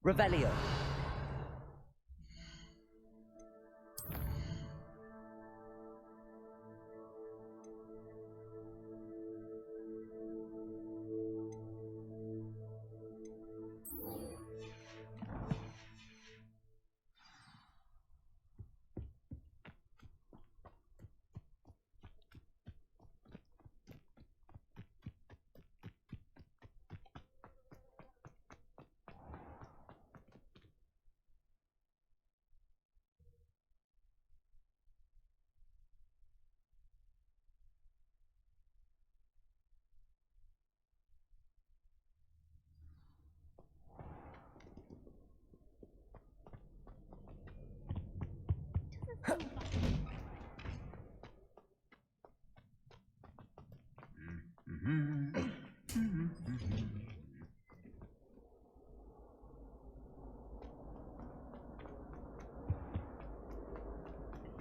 Revelio.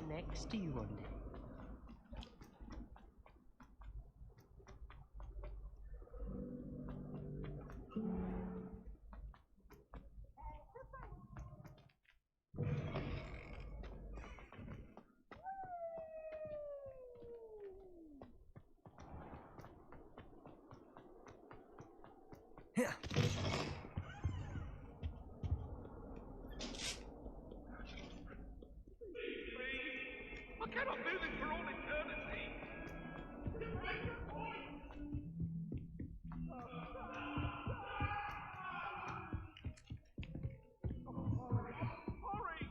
Next to you one day. I cannot do this for all eternity. Hurry!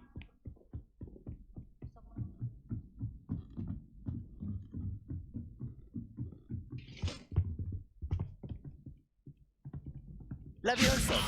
Leviosa.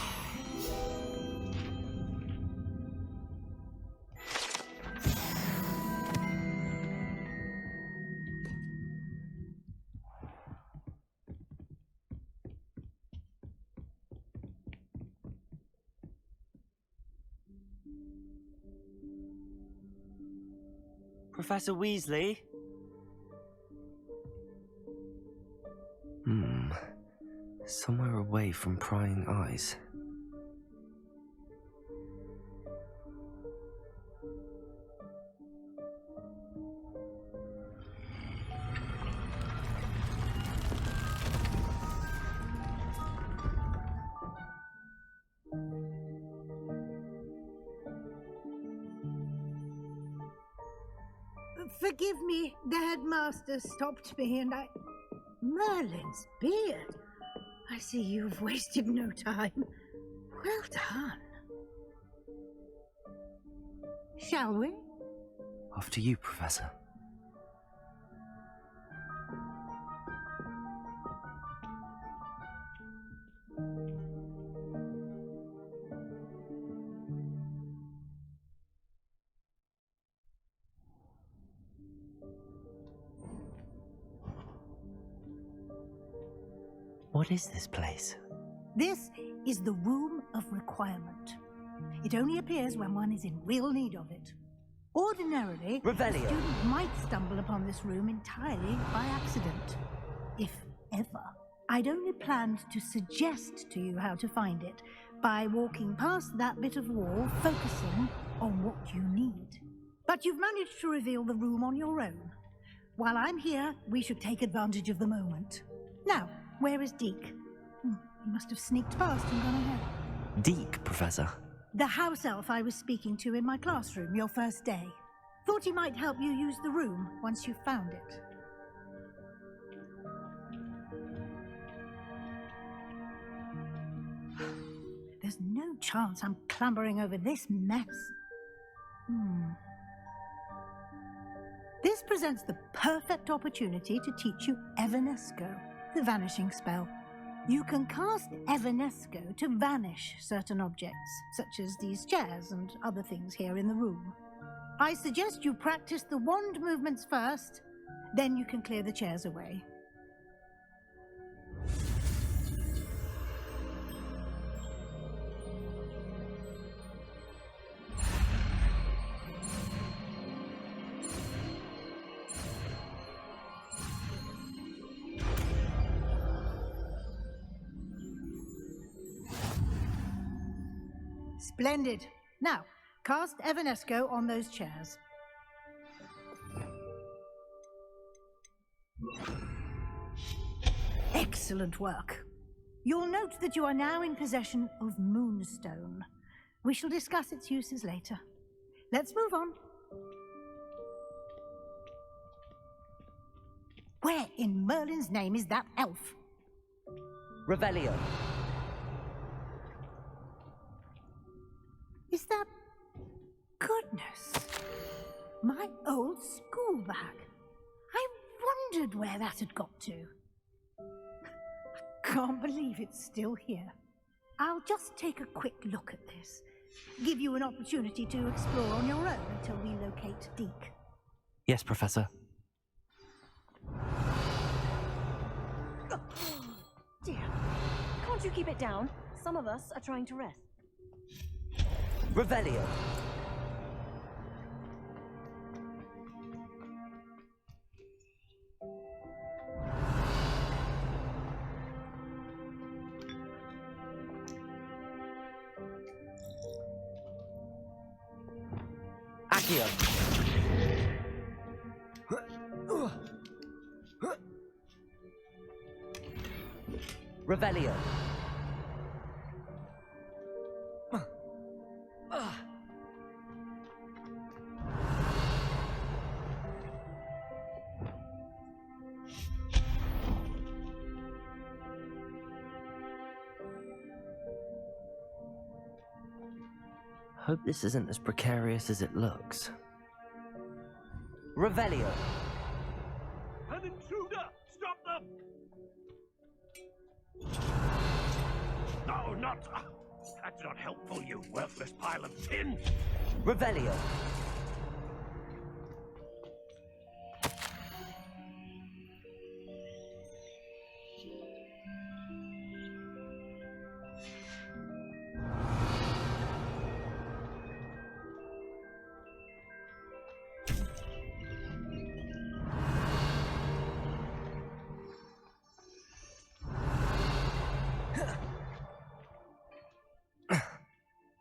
Professor Weasley? Somewhere away from prying eyes. Forgive me, the headmaster stopped me and I... Merlin's beard. I see you've wasted no time. Well done. Shall we? After you, Professor. What is this place? This is the Room of Requirement. It only appears when one is in real need of it. Ordinarily, a Revelio. student might stumble upon this room entirely by accident. If ever. I'd only planned to suggest to you how to find it by walking past that bit of wall, focusing on what you need. But you've managed to reveal the room on your own. While I'm here, we should take advantage of the moment. Now, where is Deke? He must have sneaked past and gone ahead. Deke, Professor. The house elf I was speaking to in my classroom your first day. Thought he might help you use the room once you've found it. There's no chance I'm clambering over this mess. This presents the perfect opportunity to teach you Evanesco, the vanishing spell. You can cast Evanesco to vanish certain objects, such as these chairs and other things here in the room. I suggest you practice the wand movements first, then you can clear the chairs away. Splendid. Now, cast Evanesco on those chairs. Excellent work. You'll note that you are now in possession of Moonstone. We shall discuss its uses later. Let's move on. Where in Merlin's name is that elf? Revelio. Is that... Goodness. My old school bag. I wondered where that had got to. I can't believe it's still here. I'll just take a quick look at this. Give you an opportunity to explore on your own until we locate Deke. Yes, Professor. Dear, can't you keep it down? Some of us are trying to rest. Revelio. Accio. Revelio. Hope this isn't as precarious as it looks. Revelio. An intruder! Stop them! No, not... that's not helpful, you worthless pile of tin! Revelio.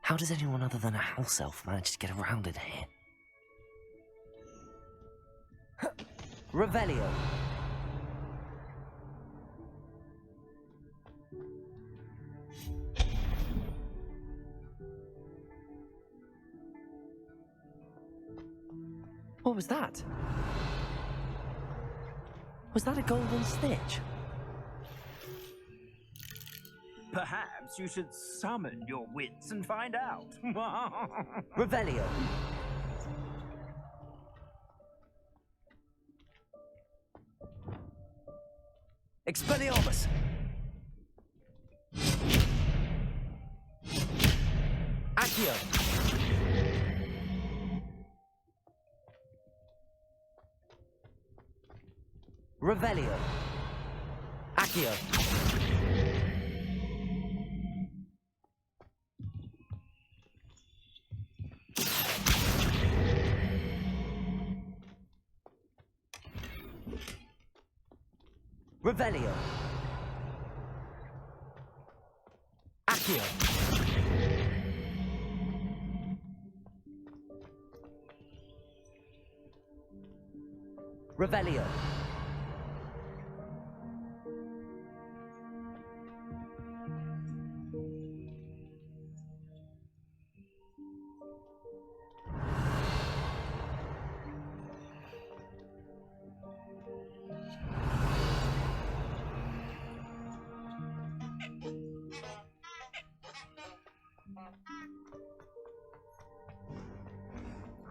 How does anyone other than a house elf manage to get around in here? Revelio. What was that? Was that a golden stitch? Perhaps you should summon your wits and find out. Revelio. Expelliarmus. Accio. Revelio. Accio. Revelio. Accio. Revelio.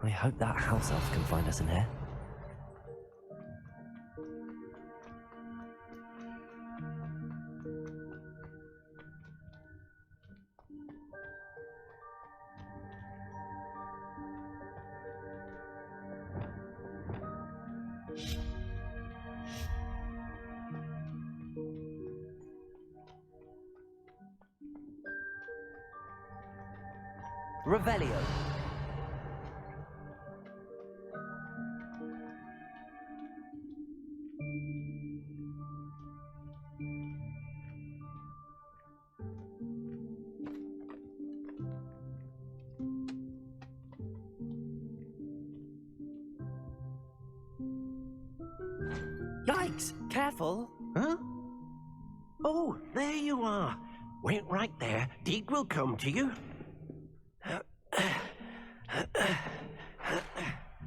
I hope that house elf can find us in here. Revelio. Careful. Huh? Oh, there you are. Wait right there. Deke will come to you.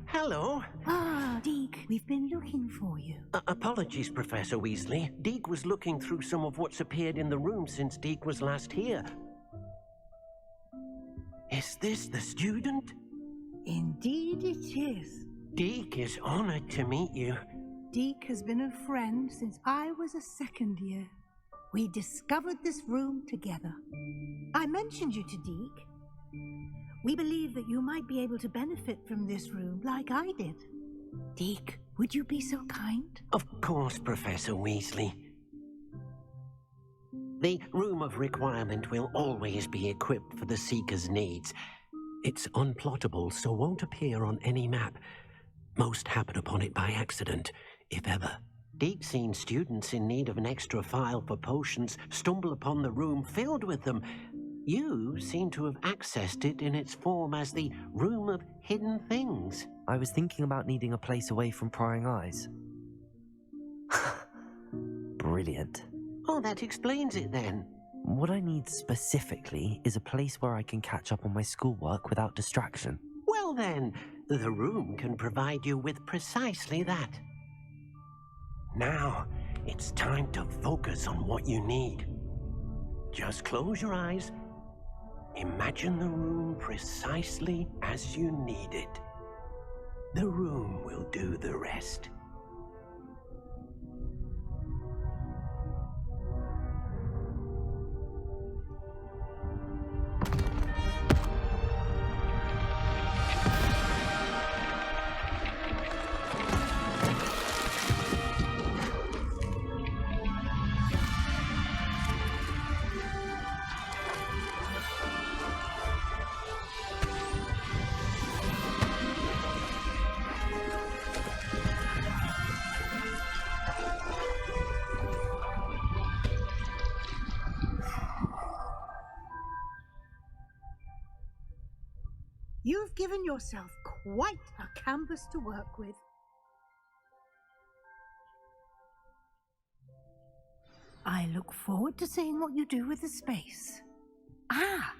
Hello. Ah, Deke, we've been looking for you. Apologies, Professor Weasley. Deke was looking through some of what's appeared in the room since Deke was last here. Is this the student? Indeed it is. Deke is honored to meet you. Deke has been a friend since I was a second year. We discovered this room together. I mentioned you to Deke. We believe that you might be able to benefit from this room like I did. Deke, would you be so kind? Of course, Professor Weasley. The Room of Requirement will always be equipped for the Seeker's needs. It's unplottable, so won't appear on any map. Most happen upon it by accident, if ever. Deke's seen students in need of an extra file for potions stumble upon the room filled with them. You seem to have accessed it in its form as the Room of Hidden Things. I was thinking about needing a place away from prying eyes. Brilliant. Oh, that explains it then. What I need specifically is a place where I can catch up on my schoolwork without distraction. Well then, the room can provide you with precisely that. Now, it's time to focus on what you need. Just close your eyes. Imagine the room precisely as you need it. The room will do the rest. You've given yourself quite a canvas to work with. I look forward to seeing what you do with the space. Ah,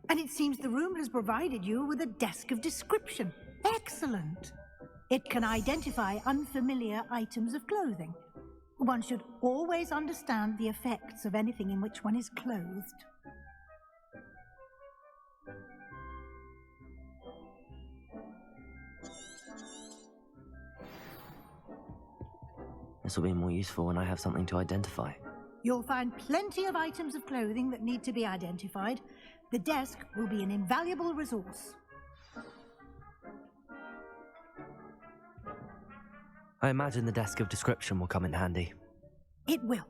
and it seems the room has provided you with a desk of description. Excellent. It can identify unfamiliar items of clothing. One should always understand the effects of anything in which one is clothed. This will be more useful when I have something to identify. You'll find plenty of items of clothing that need to be identified. The desk will be an invaluable resource. I imagine the desk of description will come in handy. It will.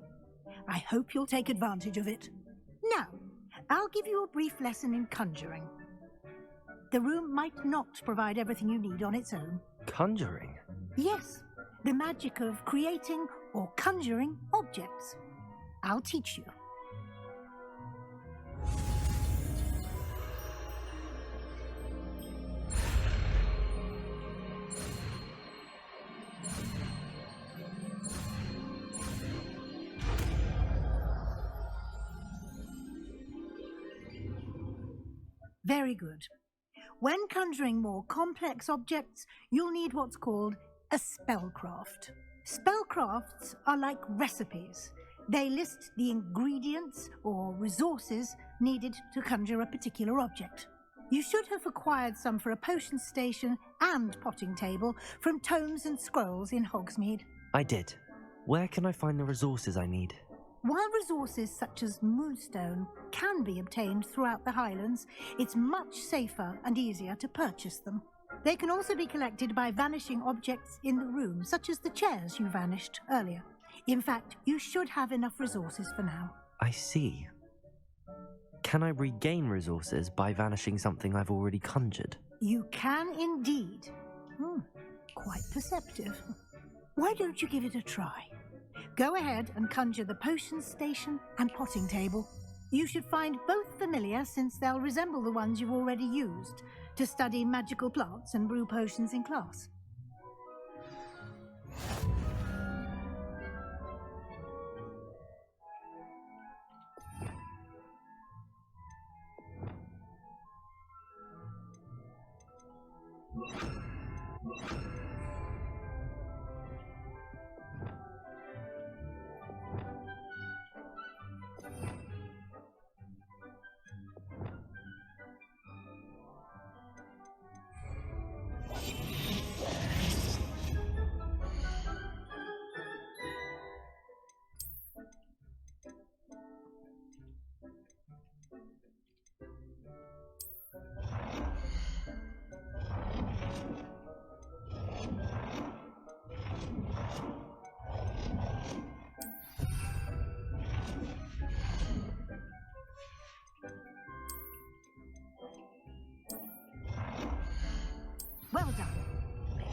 I hope you'll take advantage of it. Now, I'll give you a brief lesson in conjuring. The room might not provide everything you need on its own. Conjuring? Yes, the magic of creating or conjuring objects. I'll teach you. Very good. When conjuring more complex objects, you'll need what's called a spellcraft. Spellcrafts are like recipes. They list the ingredients or resources needed to conjure a particular object. You should have acquired some for a potion station and potting table from tomes and scrolls in Hogsmeade. I did. Where can I find the resources I need? While resources such as moonstone can be obtained throughout the Highlands, it's much safer and easier to purchase them. They can also be collected by vanishing objects in the room, such as the chairs you vanished earlier. In fact, you should have enough resources for now. I see. Can I regain resources by vanishing something I've already conjured? You can indeed. Quite perceptive. Why don't you give it a try? Go ahead and conjure the potion station and potting table. You should find both familiar, since they'll resemble the ones you've already used to study magical plants and brew potions in class.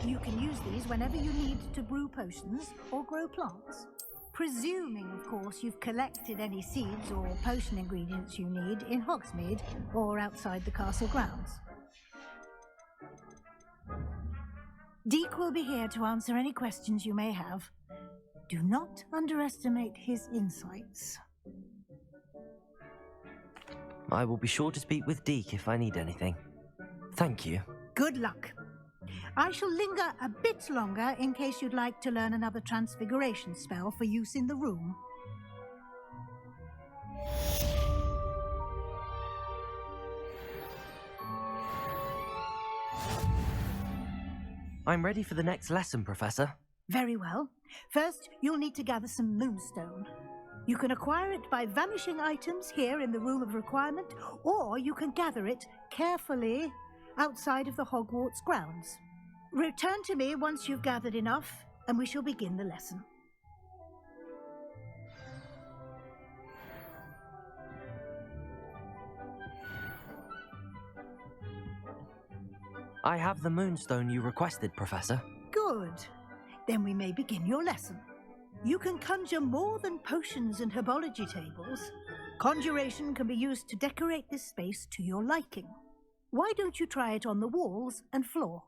You can use these whenever you need to brew potions or grow plants. Presuming, of course, you've collected any seeds or potion ingredients you need in Hogsmeade or outside the castle grounds. Deek will be here to answer any questions you may have. Do not underestimate his insights. I will be sure to speak with Deek if I need anything. Thank you. Good luck. I shall linger a bit longer in case you'd like to learn another transfiguration spell for use in the room. I'm ready for the next lesson, Professor. Very well. First, you'll need to gather some moonstone. You can acquire it by vanishing items here in the Room of Requirement, or you can gather it carefully outside of the HogWarts grounds. Return to me once you've gathered enough, and we shall begin the lesson. I have the moonstone you requested, Professor. Good. Then we may begin your lesson. You can conjure more than potions and herbology tables. Conjuration can be used to decorate this space to your liking. Why don't you try it on the walls and floor?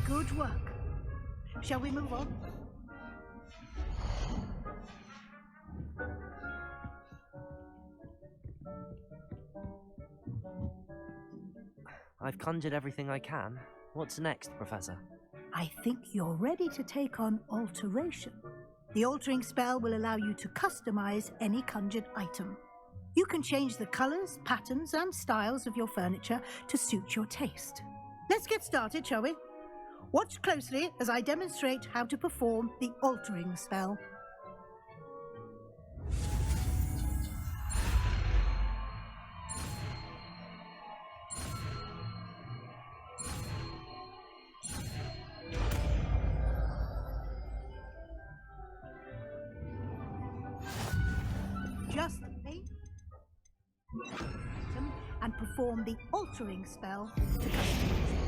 Good work. Shall we move on? I've conjured everything I can. What's next, Professor? I think you're ready to take on alteration. The altering spell will allow you to customize any conjured item. You can change the colors, patterns, and styles of your furniture to suit your taste. Let's get started, shall we? Watch closely as I demonstrate how to perform the altering spell. Just paint item and perform the altering spell to customize it.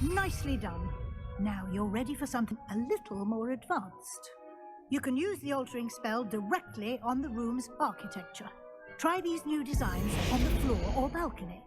Nicely done. Now you're ready for something a little more advanced. You can use the altering spell directly on the room's architecture. Try these new designs on the floor or balcony.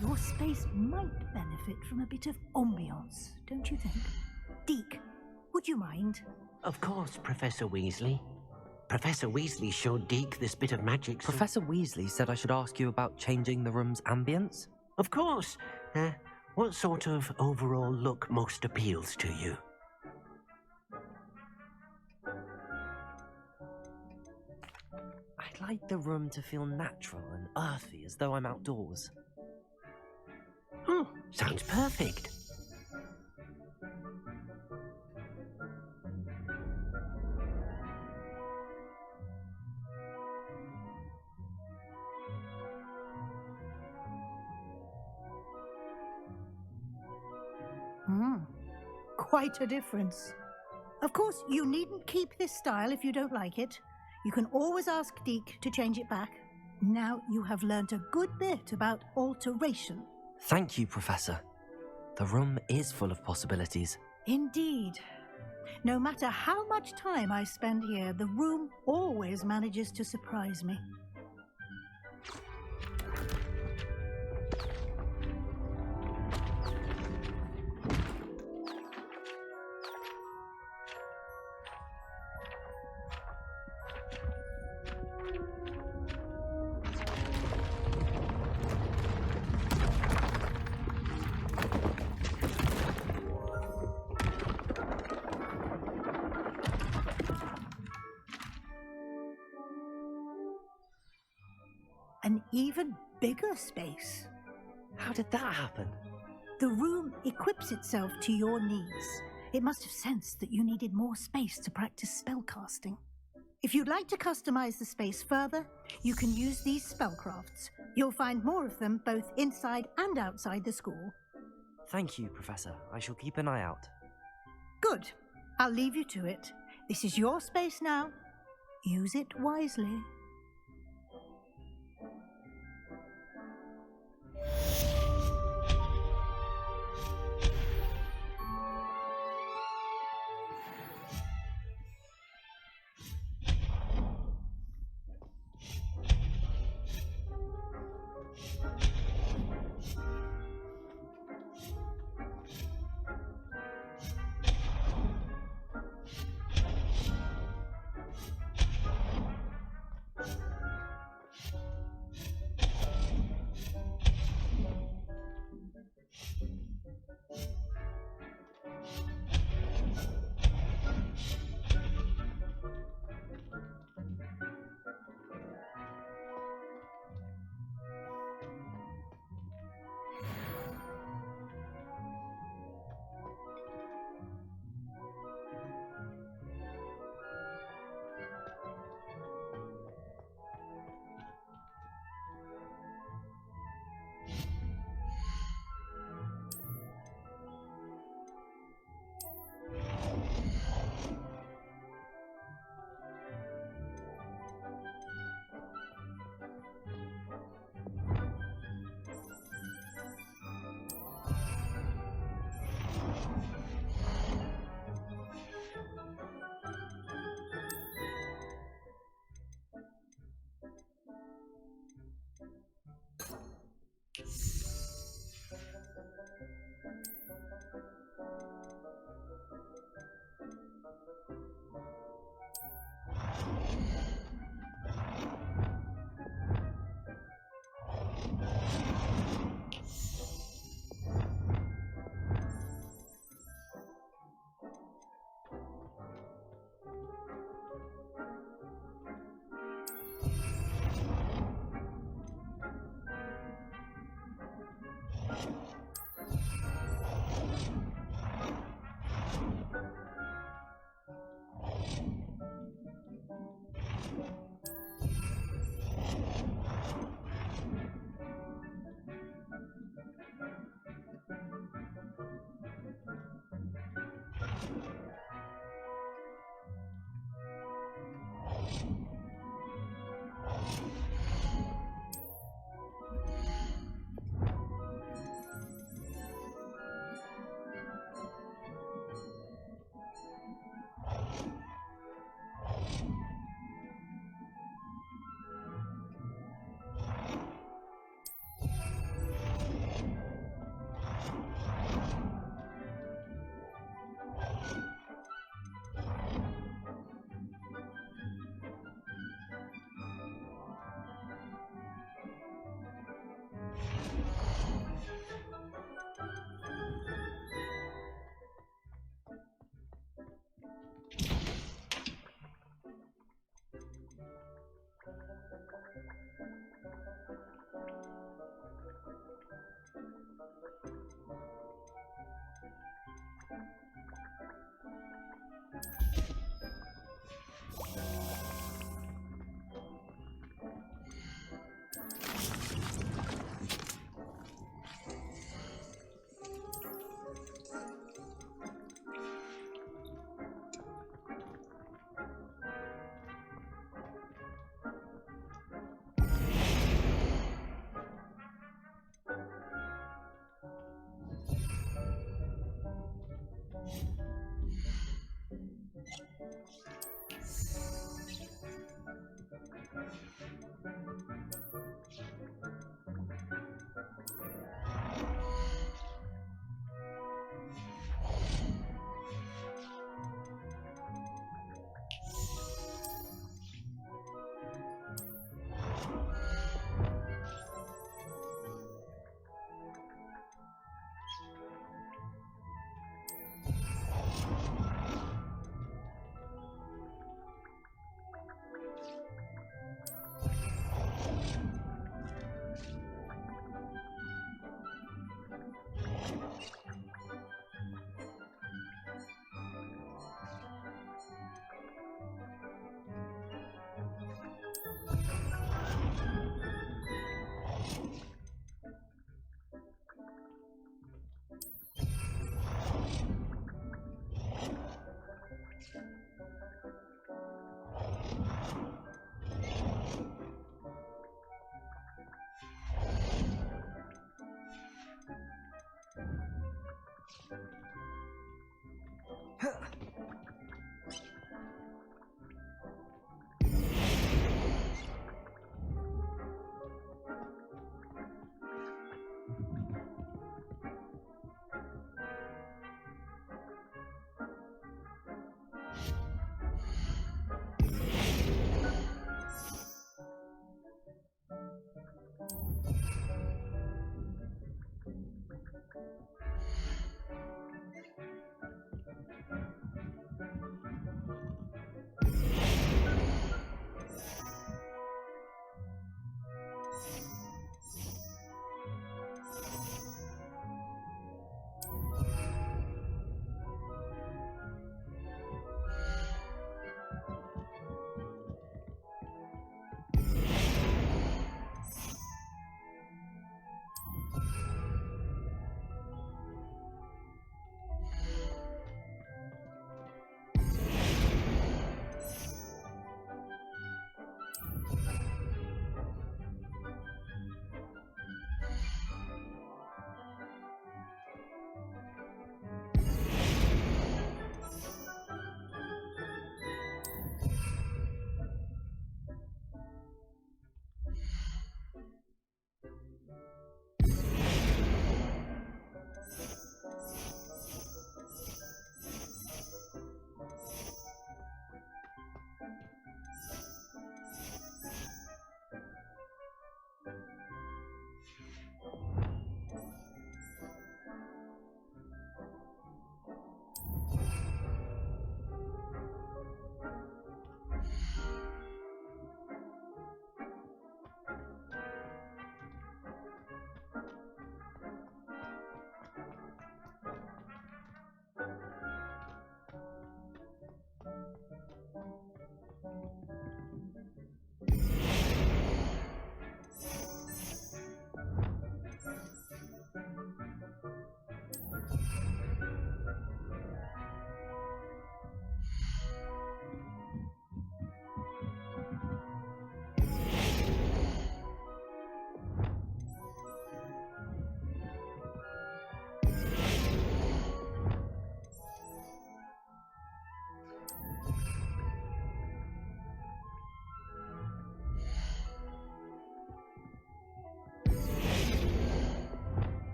Your space might benefit from a bit of ambiance, don't you think? Deke, would you mind? Of course, Professor Weasley. Professor Weasley showed Deke this bit of magic. Professor Weasley said I should ask you about changing the room's ambience? Of course. What sort of overall look most appeals to you? I'd like the room to feel natural and earthy, as though I'm outdoors. Oh, sounds perfect. Quite a difference. Of course, you needn't keep this style if you don't like it. You can always ask Deke to change it back. Now you have learnt a good bit about alteration. Thank you, Professor. The room is full of possibilities. Indeed. No matter how much time I spend here, the room always manages to surprise me. An even bigger space. How did that happen? The room equips itself to your needs. It must have sensed that you needed more space to practice spellcasting. If you'd like to customize the space further, you can use these spellcrafts. You'll find more of them both inside and outside the school. Thank you, Professor. I shall keep an eye out. Good. I'll leave you to it. This is your space now. Use it wisely.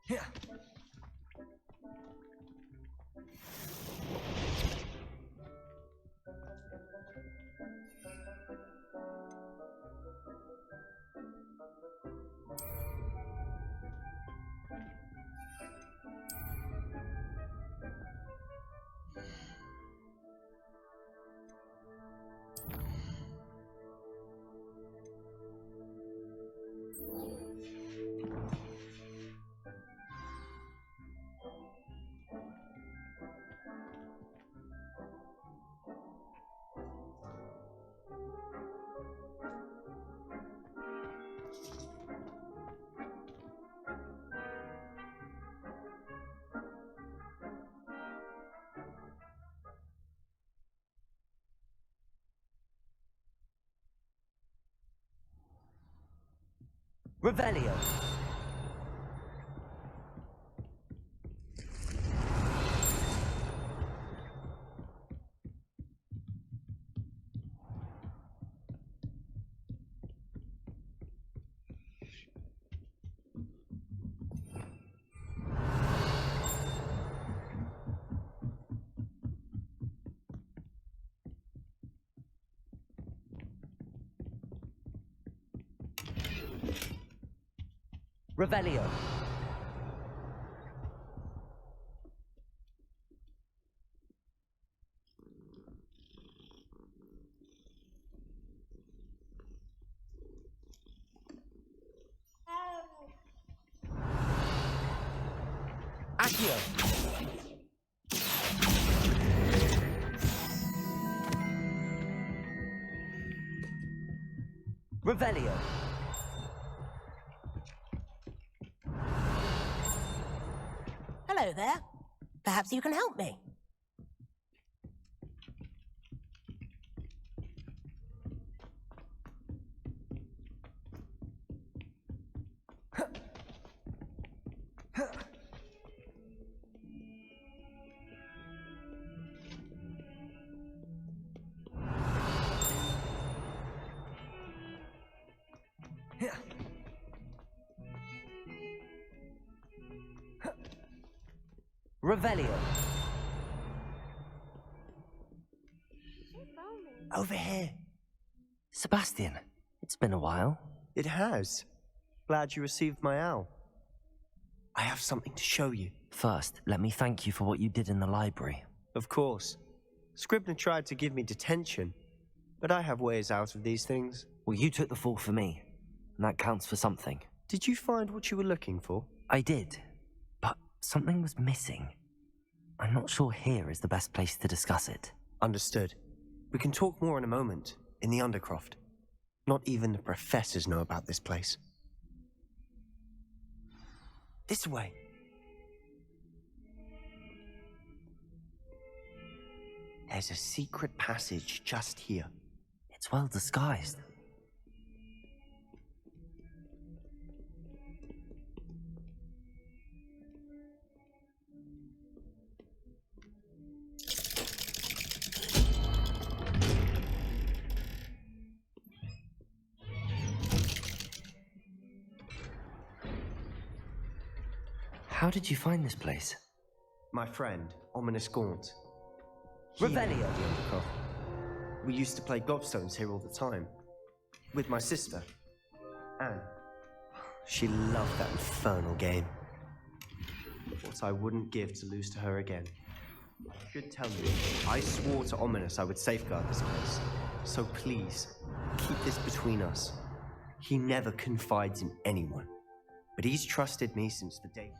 Here. Revelio. Revelio. Accio. Revelio. Hello there. Perhaps you can help me. Revelio. Over here. Sebastian, it's been a while. It has. Glad you received my owl. I have something to show you. First, let me thank you for what you did in the library. Of course. Scribner tried to give me detention, but I have ways out of these things. Well, you took the fall for me, and that counts for something. Did you find what you were looking for? I did, but something was missing. I'm not sure here is the best place to discuss it. Understood. We can talk more in a moment, in the Undercroft. Not even the professors know about this place. This way. There's a secret passage just here. It's well disguised. How did you find this place? My friend, Ominous Gaunt. Revelio. The Undercroft. We used to play gobstones here all the time. With my sister, Anne. She loved that infernal game. What I wouldn't give to lose to her again. I should tell you, I swore to Ominous I would safeguard this place. So please, keep this between us. He never confides in anyone. But he's trusted me since the day...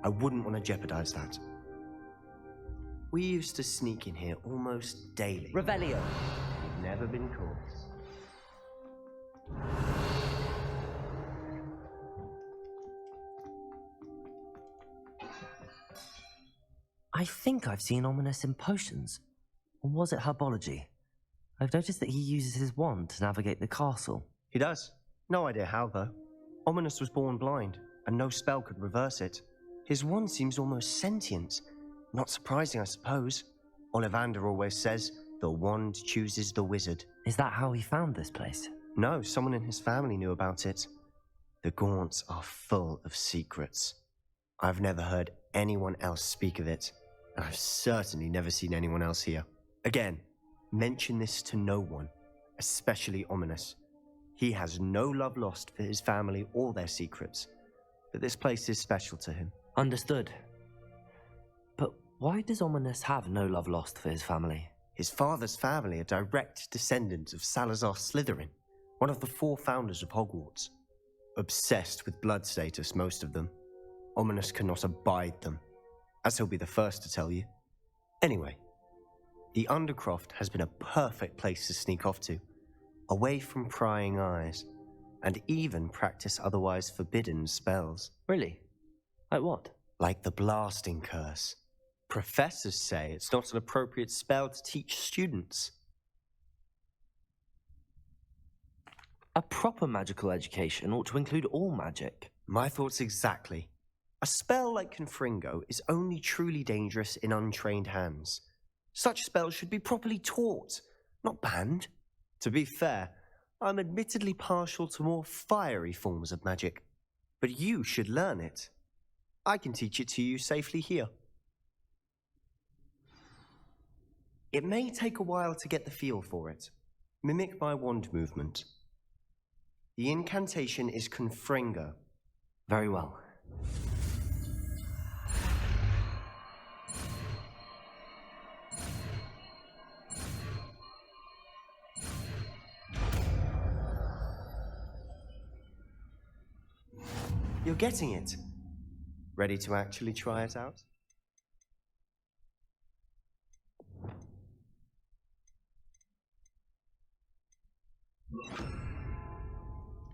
I wouldn't want to jeopardize that. We used to sneak in here almost daily. Revelio. We've never been caught. I think I've seen Ominous in potions. Or was it herbology? I've noticed that he uses his wand to navigate the castle. He does. No idea how, though. Ominous was born blind, and no spell could reverse it. His wand seems almost sentient. Not surprising, I suppose. Ollivander always says, the wand chooses the wizard. Is that how he found this place? No, someone in his family knew about it. The Gaunts are full of secrets. I've never heard anyone else speak of it, and I've certainly never seen anyone else here. Again, mention this to no one, especially Ominous. He has no love lost for his family or their secrets, but this place is special to him. Understood. But why does Ominous have no love lost for his family? His father's family are direct descendants of Salazar Slytherin, one of the 4 founders of Hogwarts. Obsessed with blood status, most of them. Ominous cannot abide them, as he'll be the first to tell you. Anyway, the Undercroft has been a perfect place to sneak off to, away from prying eyes, and even practice otherwise forbidden spells. Really? Like what? Like the blasting curse. Professors say it's not an appropriate spell to teach students. A proper magical education ought to include all magic. My thoughts exactly. A spell like Confringo is only truly dangerous in untrained hands. Such spells should be properly taught, not banned. To be fair, I'm admittedly partial to more fiery forms of magic, but you should learn it. I can teach it to you safely here. It may take a while to get the feel for it. Mimic my wand movement. The incantation is Confringo. Very well. You're getting it. Ready to actually try it out?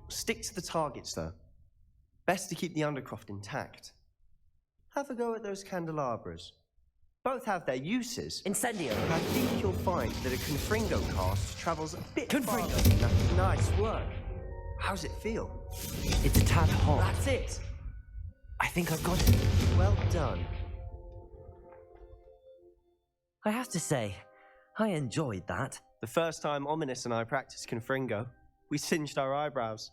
Stick to the targets, though. Best to keep the undercroft intact. Have a go at those candelabras. Both have their uses. Incendio. But I think you'll find that a Confringo cast travels a bit Confringo. farther than that. Nice work. How's it feel? It's a tad hot. That's it. I think I've got it. Well done. I have to say, I enjoyed that. The first time Ominous and I practiced Confringo, we singed our eyebrows.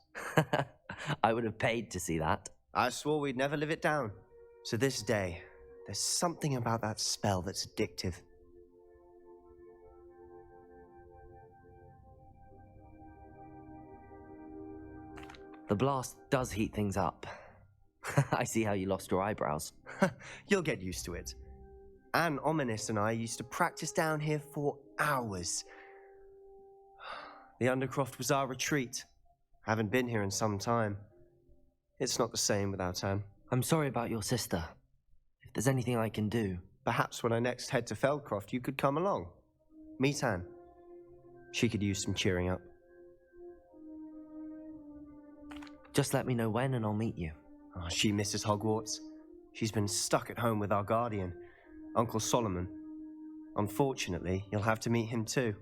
I would have paid to see that. I swore we'd never live it down. So this day, there's something about that spell that's addictive. The blast does heat things up. I see how you lost your eyebrows. You'll get used to it. Anne, Ominous, and I used to practice down here for hours. The Undercroft was our retreat. Haven't been here in some time. It's not the same without Anne. I'm sorry about your sister. If there's anything I can do... Perhaps when I next head to Feldcroft, you could come along. Meet Anne. She could use some cheering up. Just let me know when and I'll meet you. Oh, she misses Hogwarts. She's been stuck at home with our guardian, Uncle Solomon. Unfortunately, you'll have to meet him too.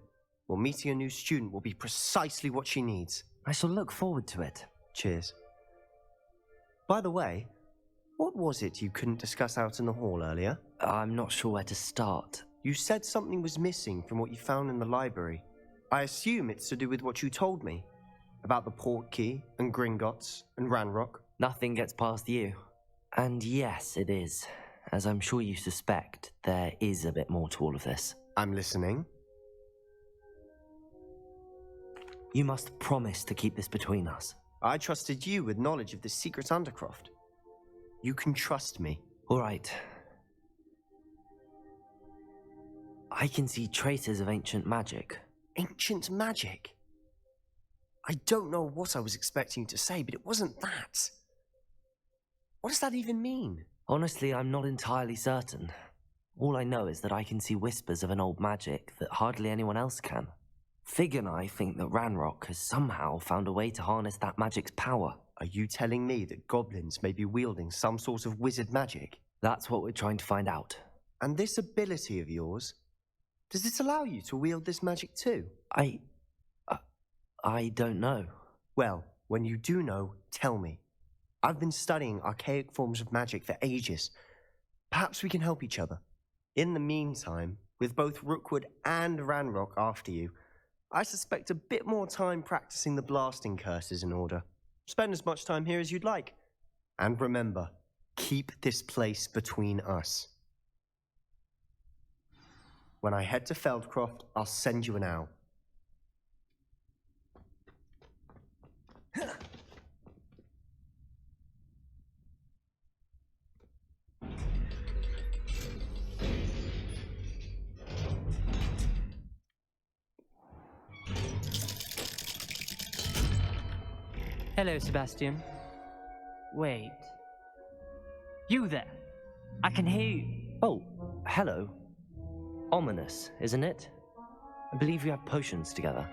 Well, meeting a new student will be precisely what she needs. I shall look forward to it. Cheers. By the way, what was it you couldn't discuss out in the hall earlier? I'm not sure where to start. You said something was missing from what you found in the library. I assume it's to do with what you told me. About the port key, and Gringotts, and Ranrock. Nothing gets past you. And yes, it is. As I'm sure you suspect, there is a bit more to all of this. I'm listening. You must promise to keep this between us. I trusted you with knowledge of the secret Undercroft. You can trust me. All right. I can see traces of ancient magic. Ancient magic? I don't know what I was expecting you to say, but it wasn't that. What does that even mean? Honestly, I'm not entirely certain. All I know is that I can see whispers of an old magic that hardly anyone else can. Fig and I think that Ranrock has somehow found a way to harness that magic's power. Are you telling me that goblins may be wielding some sort of wizard magic? That's what we're trying to find out. And this ability of yours, does it allow you to wield this magic too? I don't know. Well, when you do know, tell me. I've been studying archaic forms of magic for ages. Perhaps we can help each other. In the meantime, with both Rookwood and Ranrock after you, I suspect a bit more time practicing the blasting curse is in order. Spend as much time here as you'd like. And remember, keep this place between us. When I head to Feldcroft, I'll send you an owl. Hello, Sebastian. Wait. You there? I can hear you. Oh, hello. Ominous, isn't it? I believe we have potions together.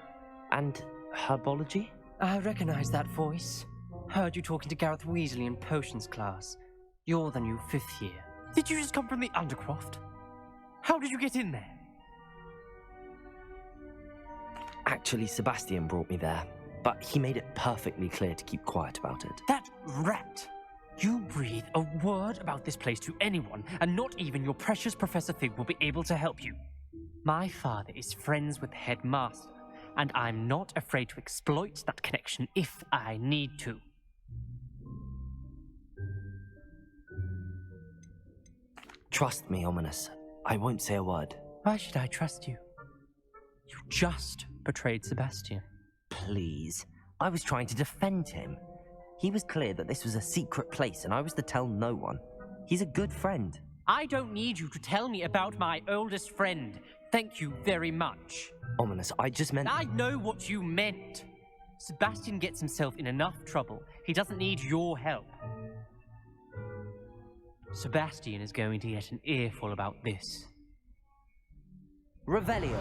And herbology? I recognize that voice. Heard you talking to Gareth Weasley in potions class. You're the new 5th year. Did you just come from the Undercroft? How did you get in there? Actually, Sebastian brought me there, but he made it perfectly clear to keep quiet about it. That rat! You breathe a word about this place to anyone, and not even your precious Professor Fig will be able to help you. My father is friends with the headmaster, and I'm not afraid to exploit that connection if I need to. Trust me, Ominous. I won't say a word. Why should I trust you? You just betrayed Sebastian. Please. I was trying to defend him. He was clear that this was a secret place and I was to tell no one. He's a good friend. I don't need you to tell me about my oldest friend. Thank you very much. Ominous, I just meant... I know what you meant. Sebastian gets himself in enough trouble. He doesn't need your help. Sebastian is going to get an earful about this. Revelio.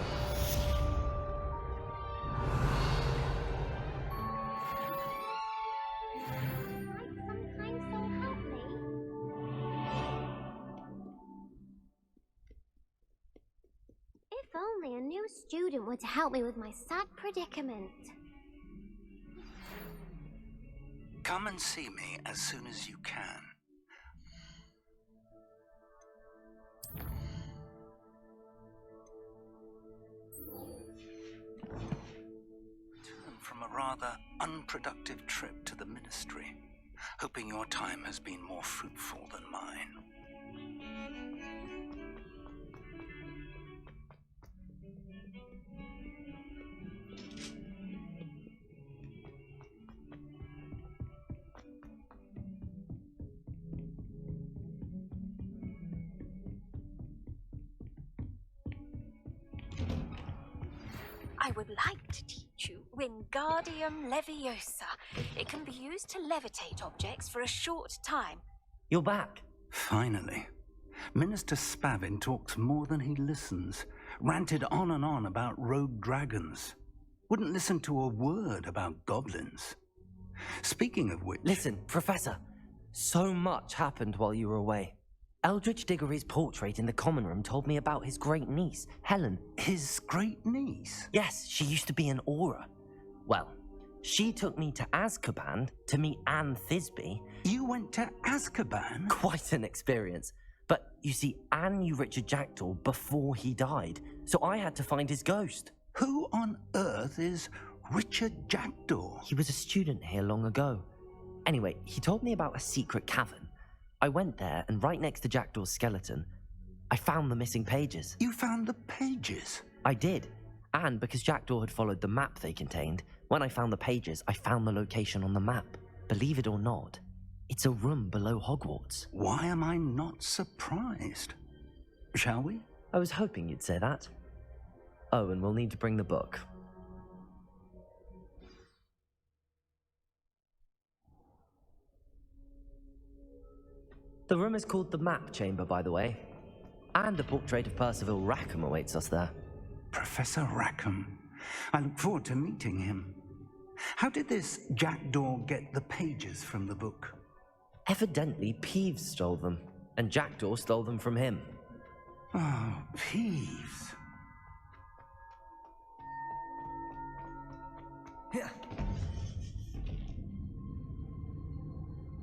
If only a new student were to help me with my sad predicament. Come and see me as soon as you can. Return from a rather unproductive trip to the Ministry, hoping your time has been more fruitful than mine. I would like to teach you Wingardium Leviosa. It can be used to levitate objects for a short time. You're back. Finally. Minister Spavin talks more than he listens. Ranted on and on about rogue dragons. Wouldn't listen to a word about goblins. Speaking of which... Listen, Professor. So much happened while you were away. Eldritch Diggory's portrait in the common room told me about his great niece, Helen. His great niece? Yes, she used to be an Auror. Well, she took me to Azkaban to meet Anne Thisbe. You went to Azkaban? Quite an experience. But you see, Anne knew Richard Jackdaw before he died, so I had to find his ghost. Who on earth is Richard Jackdaw? He was a student here long ago. Anyway, he told me about a secret cavern. I went there, and right next to Jackdaw's skeleton, I found the missing pages. You found the pages? I did. And because Jackdaw had followed the map they contained, when I found the pages, I found the location on the map. Believe it or not, it's a room below Hogwarts. Why am I not surprised? Shall we? I was hoping you'd say that. Oh, and we'll need to bring the book. The room is called the Map Chamber, by the way. And a portrait of Percival Rackham awaits us there. Professor Rackham. I look forward to meeting him. How did this Jackdaw get the pages from the book? Evidently, Peeves stole them, and Jackdaw stole them from him. Oh, Peeves.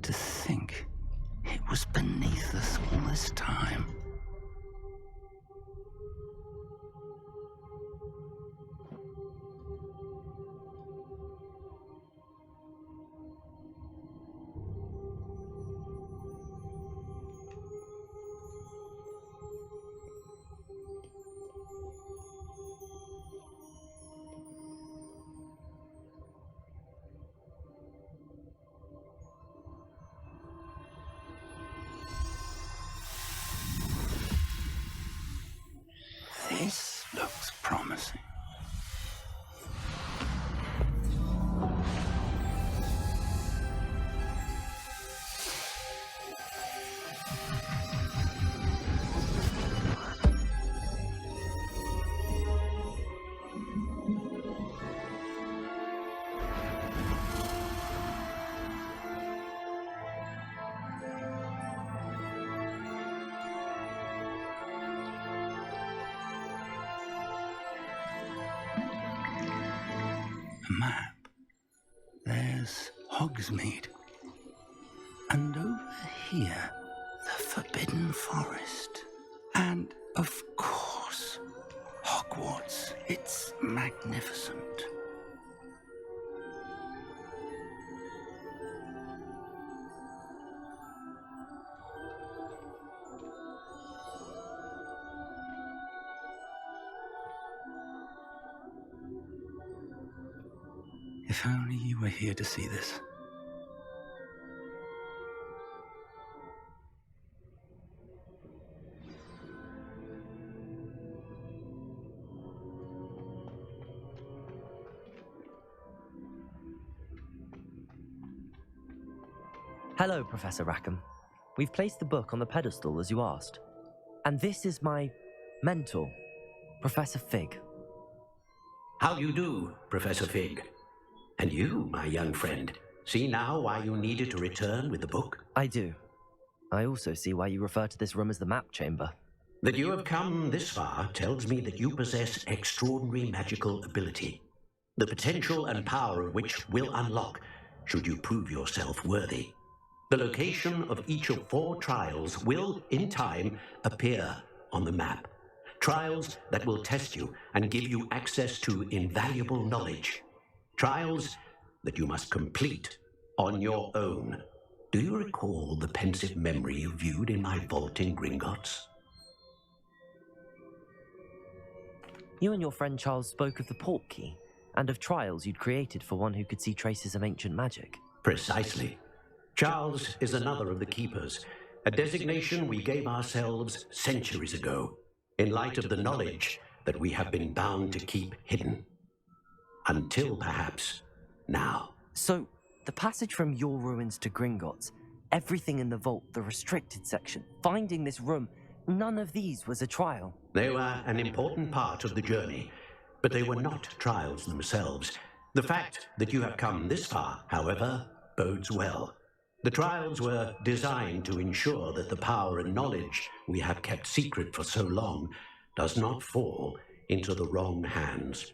To think it was beneath us all this time. map. There's Hogsmeade. And over here, the Forbidden Forest. And, of course, HogWarts. It's magnificent. If only you were here to see this. Hello, Professor Rackham. We've placed the book on the pedestal as you asked. And this is my mentor, Professor Fig. How you do, Professor Fig? And you, my young friend, see now why you needed to return with the book? I do. I also see why you refer to this room as the map chamber. That you have come this far tells me that you possess extraordinary magical ability, the potential and power of which will unlock should you prove yourself worthy. The location of each of 4 trials will, in time, appear on the map. Trials that will test you and give you access to invaluable knowledge. Trials that you must complete on your own. Do you recall the pensive memory you viewed in my vault in Gringotts? You and your friend Charles spoke of the port key and of trials you'd created for one who could see traces of ancient magic. Precisely. Charles is another of the Keepers, a designation we gave ourselves centuries ago, in light of the knowledge that we have been bound to keep hidden. Until perhaps now. So, the passage from your ruins to Gringotts, everything in the vault, the restricted section, finding this room, none of these was a trial. They were an important part of the journey, but they were not trials themselves. The fact that you have come this far, however, bodes well. The trials were designed to ensure that the power and knowledge we have kept secret for so long does not fall into the wrong hands.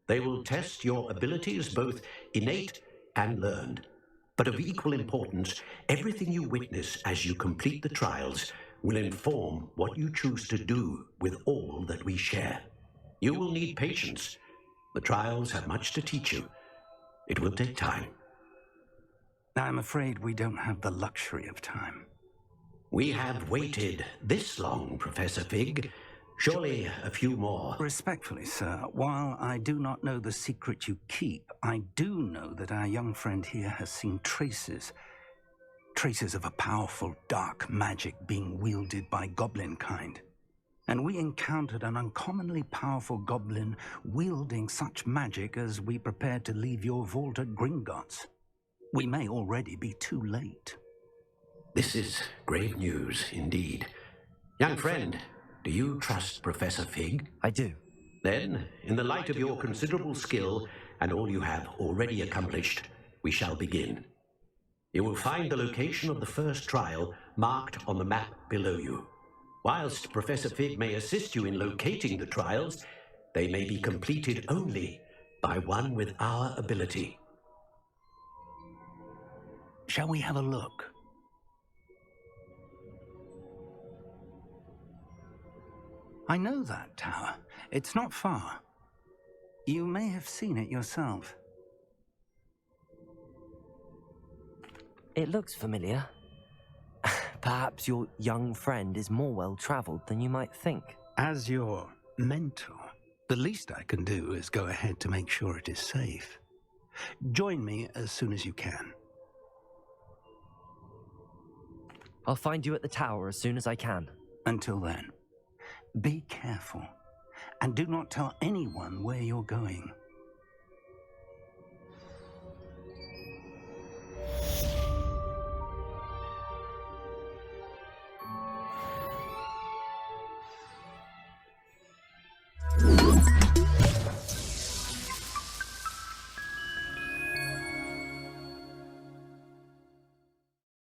They will test your abilities, both innate and learned. But of equal importance, everything you witness as you complete the trials will inform what you choose to do with all that we share. You will need patience. The trials have much to teach you. It will take time. I'm afraid we don't have the luxury of time. We have waited this long, Professor Fig. Surely a few more. Respectfully, sir, while I do not know the secret you keep, I do know that our young friend here has seen traces of a powerful dark magic being wielded by goblin kind. And we encountered an uncommonly powerful goblin wielding such magic as we prepared to leave your vault at Gringotts. We may already be too late. This is grave news indeed. Young friend, do you trust Professor Fig? I do. Then, in the light of your considerable skill and all you have already accomplished, we shall begin. You will find the location of the first trial marked on the map below you. Whilst Professor Fig may assist you in locating the trials, they may be completed only by one with our ability. Shall we have a look? I know that tower. It's not far. You may have seen it yourself. It looks familiar. Perhaps your young friend is more well-traveled than you might think. As your mentor, the least I can do is go ahead to make sure it is safe. Join me as soon as you can. I'll find you at the tower as soon as I can. Until then, be careful, and do not tell anyone where you're going.